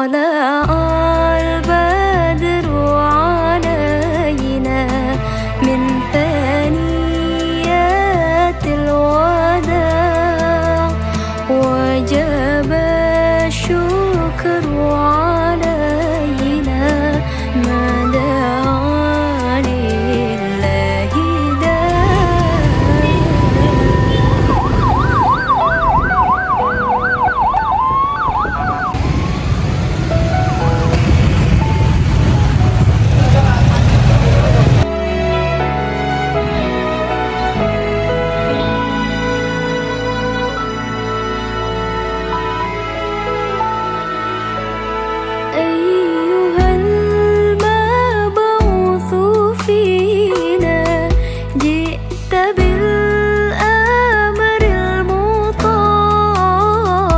طلع البدر علينا من ثنيات الوداع وجب الشكر علينا ما دعا لله داع. أيها المبعوث فينا جئت بالأمر المطاع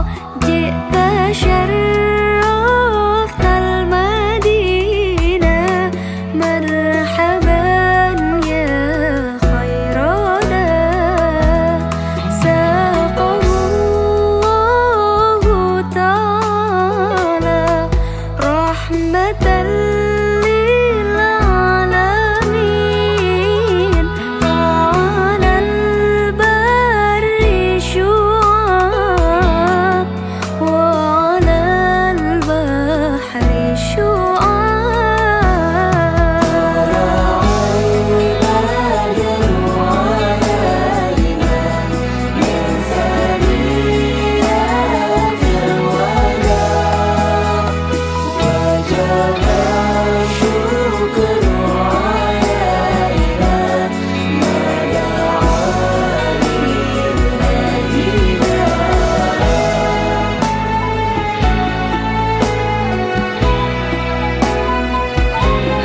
جئت شرفت المدينة مرحبا يا خير داع ساقه الله تعالى رحمة للعالمين وعلى البر شعاع وعلى البحر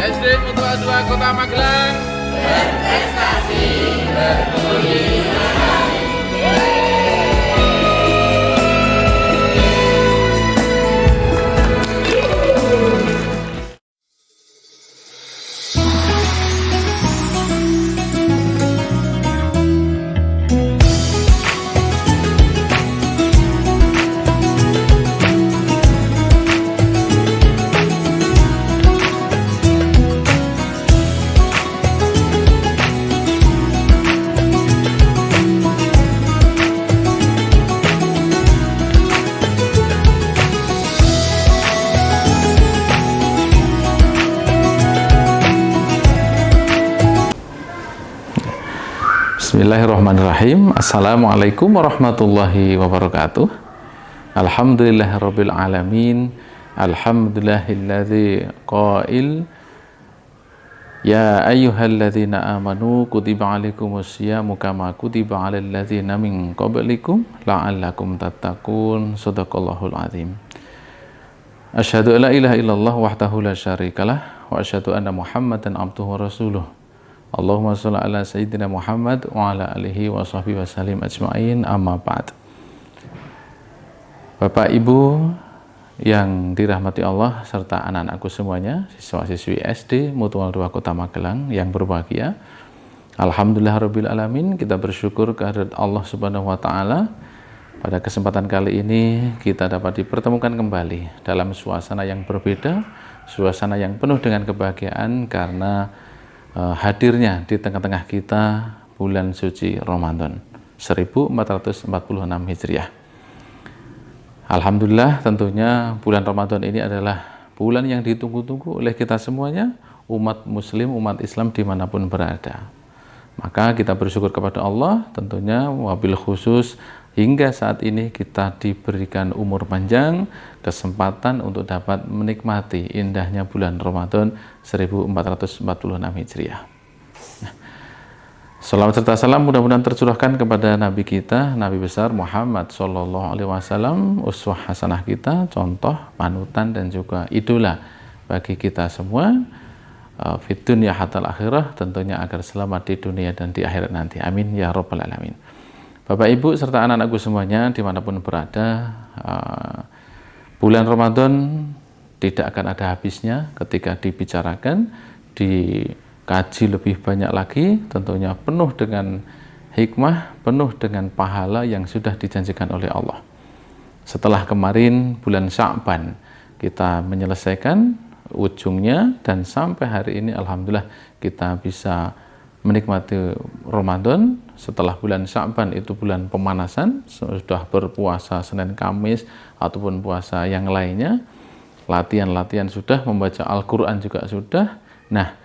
SD Mutua 2 Kota Magelang berprestasi berbudi Bismillahirrahmanirrahim. Assalamualaikum warahmatullahi wabarakatuh. Alhamdulillahirabbil alamin. Alhamdulillahilladzi qail ya ayyuhalladzina amanu kutiba alaikumusyamu kama kutiba alal ladzina min qablikum la'allakum tattaqun. Shadaqallahul azim. Asyhadu an la ilaha illallah wahdahu la syarikalah wa asyhadu anna Muhammadan abduhu wa rasuluh. Allahumma sholli ala sayyidina Muhammad wa ala alihi wa sahbihi wa sallim ajma'in, amma ba'd. Bapak Ibu yang dirahmati Allah serta anak-anakku semuanya, siswa-siswi SD Mutual 2 Kota Magelang yang berbahagia. Alhamdulillahirabbil alamin, kita bersyukur kehadirat Allah Subhanahu wa taala. Pada kesempatan kali ini kita dapat dipertemukan kembali dalam suasana yang berbeda, suasana yang penuh dengan kebahagiaan karena hadirnya di tengah-tengah kita bulan suci Ramadan 1446 Hijriah. Alhamdulillah, tentunya bulan Ramadan ini adalah bulan yang ditunggu-tunggu oleh kita semuanya, umat muslim, umat Islam dimanapun berada. Maka kita bersyukur kepada Allah, tentunya wabil khusus hingga saat ini kita diberikan umur panjang, kesempatan untuk dapat menikmati indahnya bulan Ramadan 1446 Hijriah. Salawat serta salam mudah-mudahan tercurahkan kepada Nabi kita, Nabi besar Muhammad Sallallahu Alaihi Wasallam, uswah hasanah kita, contoh, panutan dan juga idola bagi kita semua. Fid dunya hatal akhirah, tentunya agar selamat di dunia dan di akhirat nanti. Amin ya rabbal alamin. Bapak Ibu serta anak-anakku semuanya dimanapun berada, bulan Ramadan tidak akan ada habisnya ketika dibicarakan, dikaji lebih banyak lagi, tentunya penuh dengan hikmah, penuh dengan pahala yang sudah dijanjikan oleh Allah. Setelah kemarin bulan Sya'ban, kita menyelesaikan ujungnya, dan sampai hari ini alhamdulillah kita bisa menikmati Ramadan. Setelah bulan Sya'ban itu bulan pemanasan, sudah berpuasa Senin Kamis ataupun puasa yang lainnya, latihan-latihan sudah, membaca Al-Quran juga sudah. Nah,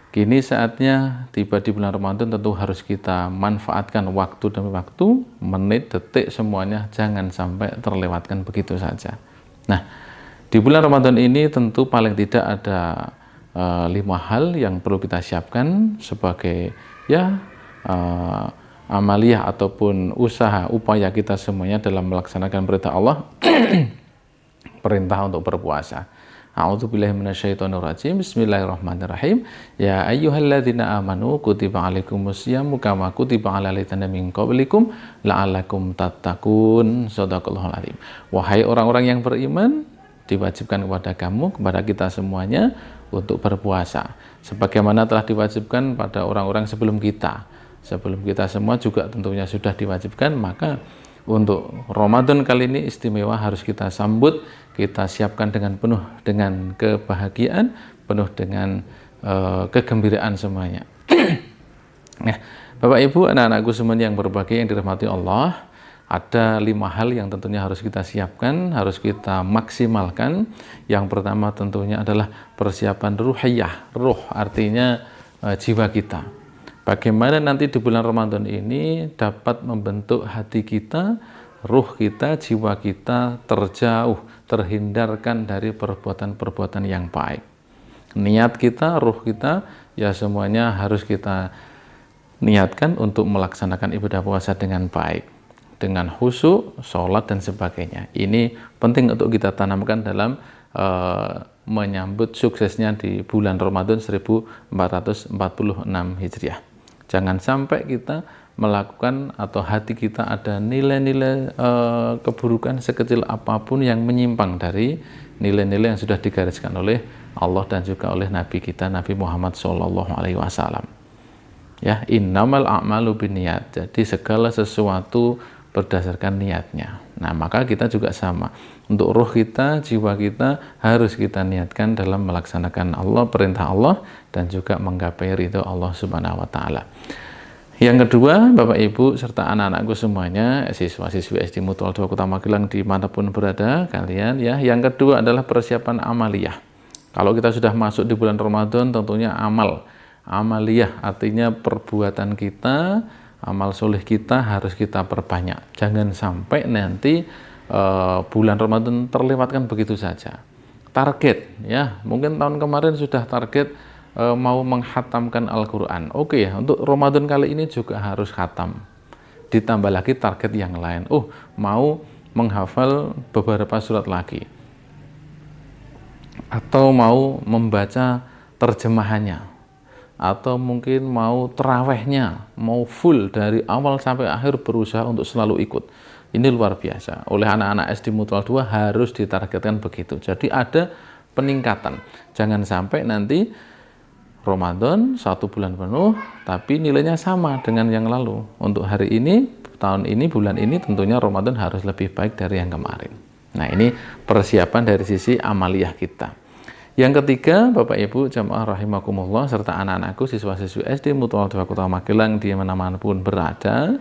kini saatnya tiba di bulan Ramadan, tentu harus kita manfaatkan waktu demi waktu, menit, detik, semuanya jangan sampai terlewatkan begitu saja. Nah, di bulan Ramadan ini tentu paling tidak ada 5 hal yang perlu kita siapkan sebagai amaliyah ataupun usaha upaya kita semuanya dalam melaksanakan perintah Allah perintah untuk berpuasa. A'udzubillahi minasyaitonirrajim. Bismillahirrahmanirrahim. Ya ayyuhalladzina amanu kutiba alaikumusyamu kama kutiba alal ladzina min qablikum la'allakum tattaqun. Shadaqallahul azim. Wahai orang-orang yang beriman, diwajibkan kepada kamu, kepada kita semuanya untuk berpuasa sebagaimana telah diwajibkan pada orang-orang sebelum kita. Sebelum kita semua juga tentunya sudah diwajibkan, maka untuk Ramadan kali ini istimewa, harus kita sambut, kita siapkan dengan penuh dengan kebahagiaan, penuh dengan kegembiraan semuanya. Nah, Bapak Ibu, anak-anakku semuanya yang berbahagia, yang dirahmati Allah, ada 5 hal yang tentunya harus kita siapkan, harus kita maksimalkan. Yang pertama tentunya adalah persiapan ruhiyah. Ruh artinya jiwa kita. Bagaimana nanti di bulan Ramadan ini dapat membentuk hati kita, ruh kita, jiwa kita terjauh, terhindarkan dari perbuatan-perbuatan yang baik. Niat kita, ruh kita, ya semuanya harus kita niatkan untuk melaksanakan ibadah puasa dengan baik, dengan khusyuk, sholat dan sebagainya. Ini penting untuk kita tanamkan dalam menyambut suksesnya di bulan Ramadan 1446 Hijriah. Jangan sampai kita melakukan atau hati kita ada nilai-nilai keburukan sekecil apapun yang menyimpang dari nilai-nilai yang sudah digariskan oleh Allah dan juga oleh Nabi kita, Nabi Muhammad SAW. Ya, innamal a'malu binniyat. Jadi segala sesuatu berdasarkan niatnya. Nah, maka kita juga sama. Untuk ruh kita, jiwa kita harus kita niatkan dalam melaksanakan Allah, perintah Allah, dan juga menggapai ridho Allah Subhanahu wa Ta'ala. Yang kedua, Bapak Ibu serta anak-anakku semuanya, siswa-siswi SD Mutual 2 Kota Magelang dimanapun berada kalian, ya. Yang kedua adalah persiapan amaliyah. Kalau kita sudah masuk di bulan Ramadan, tentunya amaliyah artinya perbuatan kita, amal soleh kita harus kita perbanyak. Jangan sampai nanti bulan Ramadan terlewatkan begitu saja. Target, ya, mungkin tahun kemarin sudah target mau menghatamkan Al-Quran. Oke, ya, untuk Ramadan kali ini juga harus khatam. Ditambah lagi target yang lain. Mau menghafal beberapa surat lagi, atau mau membaca terjemahannya, atau mungkin mau terawihnya, mau full dari awal sampai akhir, berusaha untuk selalu ikut. Ini luar biasa. Oleh anak-anak SD Mutual 2 harus ditargetkan begitu. Jadi ada peningkatan. Jangan sampai nanti Ramadan 1 bulan penuh, tapi nilainya sama dengan yang lalu. Untuk hari ini, tahun ini, bulan ini, tentunya Ramadan harus lebih baik dari yang kemarin. Nah, ini persiapan dari sisi amaliyah kita. Yang ketiga, Bapak Ibu jamaah rahimakumullah serta anak-anakku siswa-siswi SD Mutual 2 Kota Magelang di mana-manapun berada,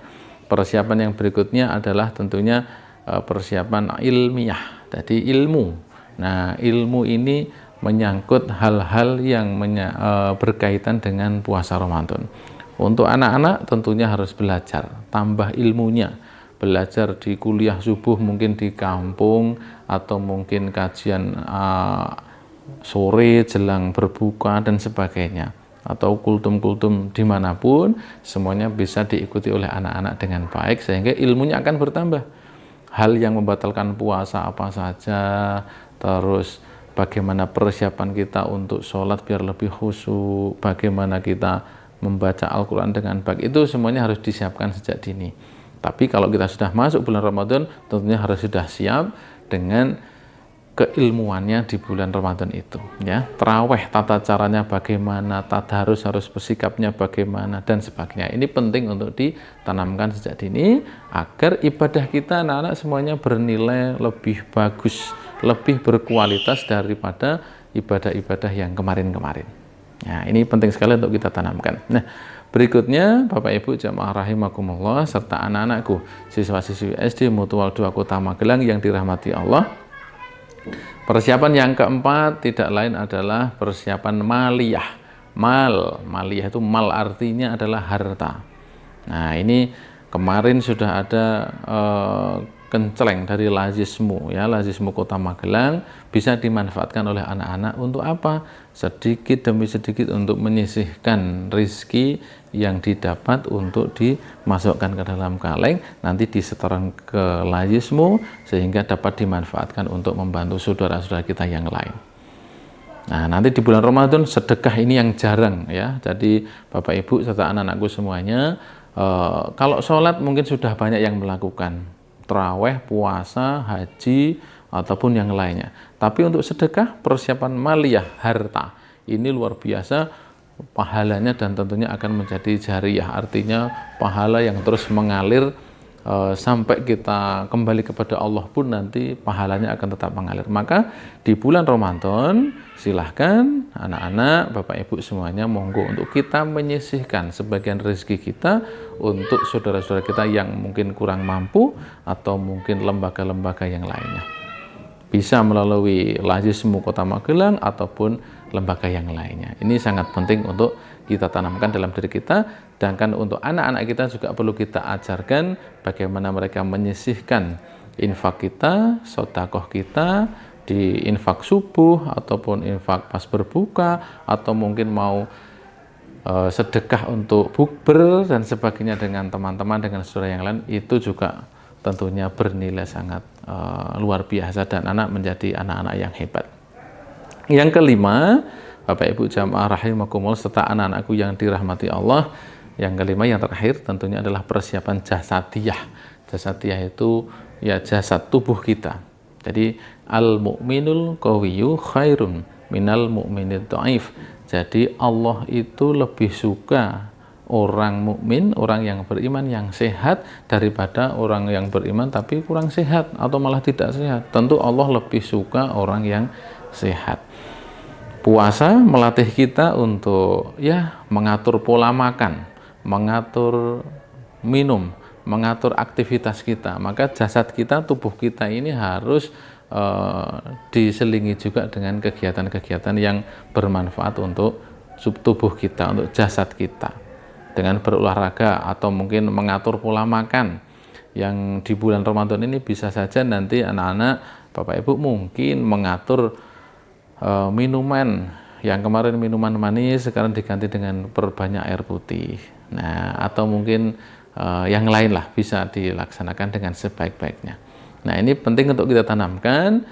persiapan yang berikutnya adalah tentunya persiapan ilmiah, jadi ilmu. Nah, ilmu ini menyangkut hal-hal yang berkaitan dengan puasa Ramadan. Untuk anak-anak tentunya harus belajar, tambah ilmunya. Belajar di kuliah subuh, mungkin di kampung, atau mungkin kajian sore jelang berbuka dan sebagainya, atau kultum-kultum dimanapun, semuanya bisa diikuti oleh anak-anak dengan baik sehingga ilmunya akan bertambah. Hal yang membatalkan puasa apa saja, terus bagaimana persiapan kita untuk sholat biar lebih khusyuk, bagaimana kita membaca Al-Quran dengan baik, itu semuanya harus disiapkan sejak dini. Tapi kalau kita sudah masuk bulan Ramadan, tentunya harus sudah siap dengan keilmuannya di bulan Ramadan itu, ya. Tarawih tata caranya bagaimana, tadarus harus bersikapnya bagaimana dan sebagainya. Ini penting untuk ditanamkan sejak dini agar ibadah kita anak-anak semuanya bernilai lebih bagus, lebih berkualitas daripada ibadah-ibadah yang kemarin-kemarin. Nah, ini penting sekali untuk kita tanamkan. Nah, berikutnya Bapak Ibu jamaah rahimakumullah serta anak-anakku siswa-siswi SD Mutual 2 Kota Magelang yang dirahmati Allah. Persiapan yang keempat tidak lain adalah persiapan maliyah. Maliyah itu mal artinya adalah harta. Nah, ini kemarin sudah ada kenceleng dari Lazismu ya, Lazismu Kota Magelang bisa dimanfaatkan oleh anak-anak untuk apa? Sedikit demi sedikit untuk menyisihkan rizki yang didapat untuk dimasukkan ke dalam kaleng, nanti disetoran ke Lazismu sehingga dapat dimanfaatkan untuk membantu saudara-saudara kita yang lain. Nah, nanti di bulan Ramadan sedekah ini yang jarang ya. Jadi Bapak Ibu serta anak-anakku semuanya, kalau sholat mungkin sudah banyak yang melakukan tarawih, puasa, haji, ataupun yang lainnya. Tapi untuk sedekah, persiapan maliyah, harta, ini luar biasa pahalanya dan tentunya akan menjadi jariyah. Artinya pahala yang terus mengalir sampai kita kembali kepada Allah pun nanti pahalanya akan tetap mengalir. Maka di bulan Ramadan silahkan anak-anak, Bapak Ibu semuanya monggo untuk kita menyisihkan sebagian rezeki kita untuk saudara-saudara kita yang mungkin kurang mampu atau mungkin lembaga-lembaga yang lainnya. Bisa melalui Lazismu Kota Magelang ataupun lembaga yang lainnya. Ini sangat penting untuk kita tanamkan dalam diri kita, sedangkan untuk anak-anak kita juga perlu kita ajarkan bagaimana mereka menyisihkan infak kita, sedekah kita di infak subuh ataupun infak pas berbuka, atau mungkin mau sedekah untuk bukber dan sebagainya dengan teman-teman, dengan saudara yang lain, itu juga tentunya bernilai sangat luar biasa dan anak menjadi anak-anak yang hebat. Yang kelima, Bapak Ibu jamaah rahimakumullah serta anak-anakku yang dirahmati Allah, yang kelima yang terakhir tentunya adalah persiapan jasadiyah. Jasadiyah itu ya jasad tubuh kita. Jadi al-mu'minul qawiyyu khairun minal mu'minid dhaif. Jadi Allah itu lebih suka orang mukmin, orang yang beriman yang sehat daripada orang yang beriman tapi kurang sehat atau malah tidak sehat. Tentu Allah lebih suka orang yang sehat. Puasa melatih kita untuk ya mengatur pola makan, mengatur minum, mengatur aktivitas kita. Maka jasad kita, tubuh kita ini harus diselingi juga dengan kegiatan-kegiatan yang bermanfaat untuk tubuh kita, untuk jasad kita. Dengan berolahraga atau mungkin mengatur pola makan. Yang di bulan Ramadan ini bisa saja nanti anak-anak, Bapak Ibu mungkin mengatur minuman yang kemarin minuman manis sekarang diganti dengan perbanyak air putih. Nah, atau mungkin yang lain lah bisa dilaksanakan dengan sebaik-baiknya. Nah, ini penting untuk kita tanamkan,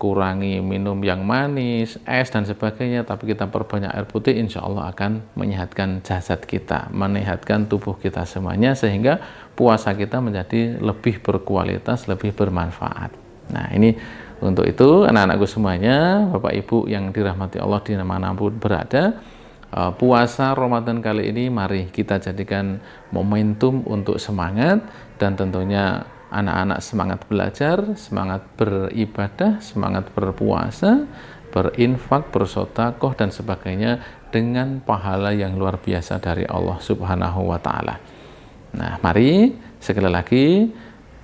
kurangi minum yang manis, es dan sebagainya, tapi kita perbanyak air putih, insya Allah akan menyehatkan jasad kita, menyehatkan tubuh kita semuanya, sehingga puasa kita menjadi lebih berkualitas, lebih bermanfaat. Nah, ini untuk itu anak-anakku semuanya, Bapak Ibu yang dirahmati Allah dimanapun berada, puasa Ramadan kali ini mari kita jadikan momentum untuk semangat, dan tentunya anak-anak semangat belajar, semangat beribadah, semangat berpuasa, berinfak, bersedekah dan sebagainya dengan pahala yang luar biasa dari Allah Subhanahu wa taala. Nah, mari sekali lagi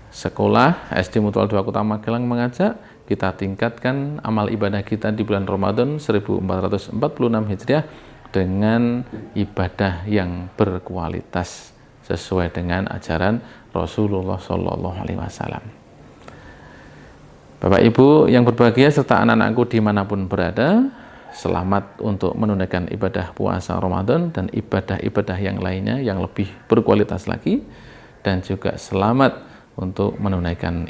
Sekolah SD Mutual 2 Kota Magelang mengajak kita tingkatkan amal ibadah kita di bulan Ramadan 1446 Hijriah dengan ibadah yang berkualitas sesuai dengan ajaran Rasulullah Shallallahu Alaihi Wasallam. Bapak Ibu yang berbahagia serta anak-anakku dimanapun berada, selamat untuk menunaikan ibadah puasa Ramadan dan ibadah-ibadah yang lainnya yang lebih berkualitas lagi, dan juga selamat untuk menunaikan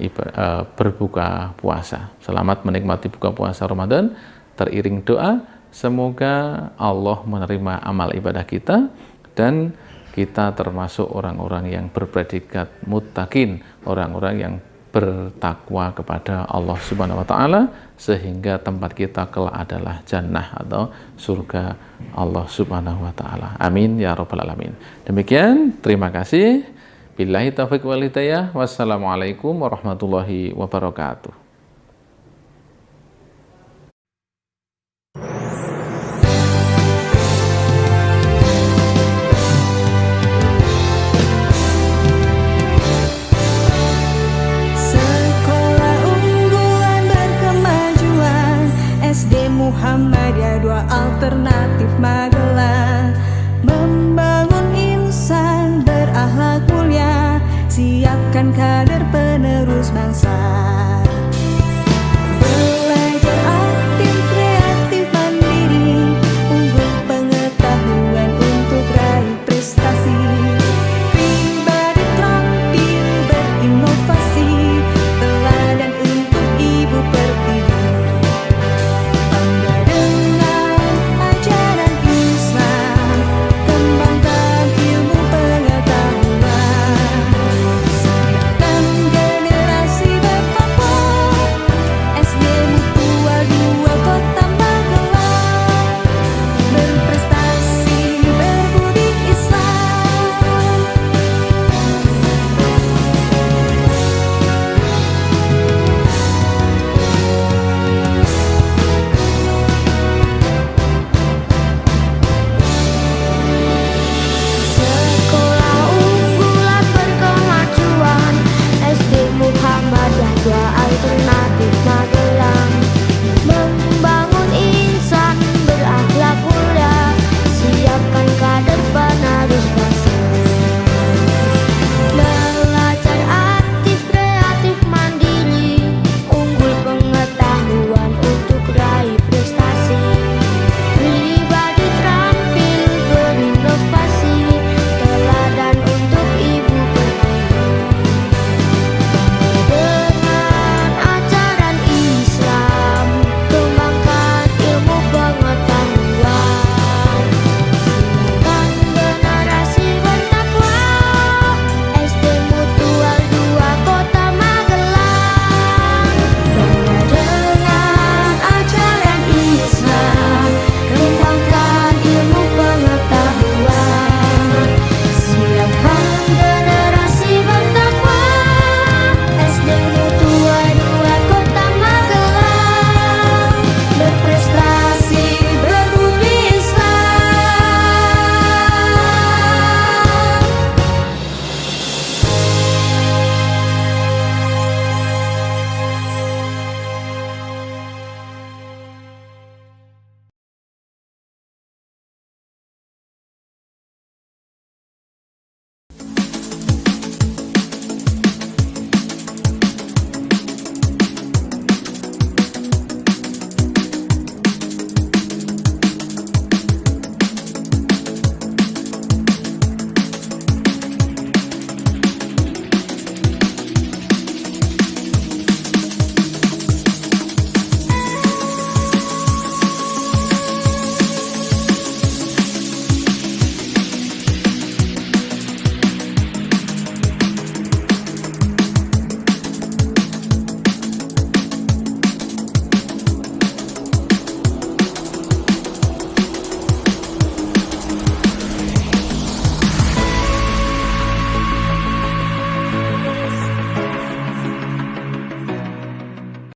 berbuka puasa. Selamat menikmati buka puasa Ramadan, teriring doa semoga Allah menerima amal ibadah kita dan kita termasuk orang-orang yang berpredikat muttaqin, orang-orang yang bertakwa kepada Allah Subhanahu wa taala, sehingga tempat kita kelak adalah jannah atau surga Allah Subhanahu wa taala. Amin ya rabbal alamin. Demikian, terima kasih. Billahi taufiq wal hidayah. Wassalamualaikum warahmatullahi wabarakatuh. Muhammadiyah, dua alternatif Magelang. Membangun insan berakhlak mulia, siapkan kader penerus bangsa.